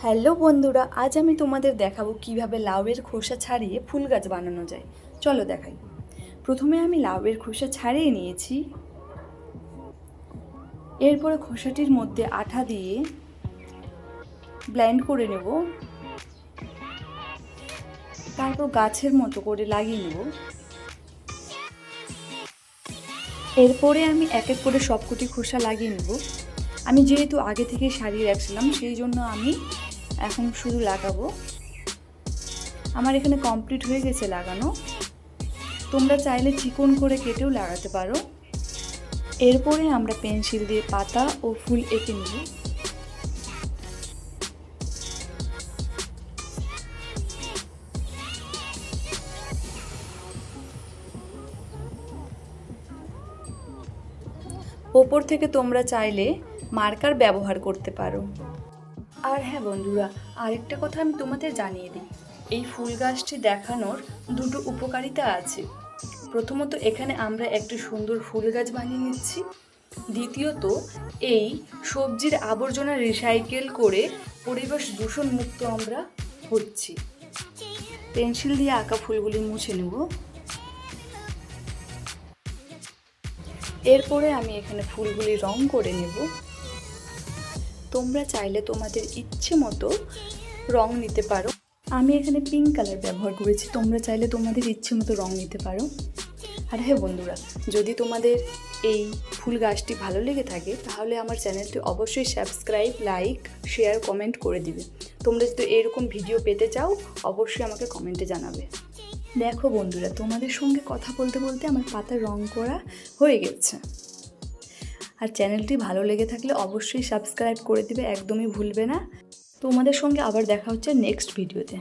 Hello বন্ধুরা, আজ আমি তোমাদের দেখাবো কিভাবে লাউয়ের খোসা ছাড়িয়ে ফুল গাছ বানানো যায়। চলো দেখাই। প্রথমে আমি লাউয়ের খোসা ছাড়িয়ে নিয়েছি। এরপরে খোসাটির মধ্যে আঠা দিয়ে ব্লেন্ড করে নেব, তারপর গাছের মতো করে লাগিয়ে নেব। এরপরে আমি এক এক করে সবকটি খোসা লাগিয়ে নেব। আমি যেহেতু আগে থেকে সারিয়ে রাখছিলাম, সেই জন্য আমি এখন শুধু লাগাবো। আমার এখানে কমপ্লিট হয়ে গেছে লাগানো। তোমরা চাইলে চিকন করে কেটেও লাগাতে পারো। এরপরে আমরা পেন্সিল দিয়ে পাতা ও ফুল এঁকে নেব। ওপর থেকে তোমরা চাইলে মার্কার ব্যবহার করতে পারো। আর হ্যাঁ বন্ধুরা, আরেকটা কথা আমি তোমাদের জানিয়ে দিই, এই ফুল গাছটি দেখানোর দুটো উপকারিতা আছে। প্রথমত, এখানে আমরা একটি সুন্দর ফুল গাছ বানিয়ে নিচ্ছি। দ্বিতীয়ত, এই সবজির আবর্জনা রিসাইকেল করে পরিবেশ দূষণ মুক্ত আমরা হচ্ছি। পেন্সিল দিয়ে আঁকা ফুলগুলি মুছে নেব। এরপরে আমি এখানে ফুলগুলি রং করে নেব। তোমরা চাইলে তোমাদের ইচ্ছে মতো রং নিতে পারো। আমি এখানে পিঙ্ক কালার ব্যবহার করেছি, তোমরা চাইলে তোমাদের ইচ্ছে মতো রং নিতে পারো। আর হ্যাঁ বন্ধুরা, যদি তোমাদের এই ফুল গাছটি ভালো লেগে থাকে তাহলে আমার চ্যানেলটি অবশ্যই সাবস্ক্রাইব, লাইক, শেয়ার, কমেন্ট করে দিবে। তোমরা যদি এরকম ভিডিও পেতে চাও অবশ্যই আমাকে কমেন্টে জানাবে। দেখো বন্ধুরা, তোমাদের সঙ্গে কথা বলতে বলতে আমার পাতা রং করা হয়ে গেছে। আর চ্যানেলটি ভালো লেগে থাকলে অবশ্যই সাবস্ক্রাইব করে দিবে, একদমই ভুলবে না। তোমাদের সঙ্গে আবার দেখা হচ্ছে নেক্সট ভিডিওতে।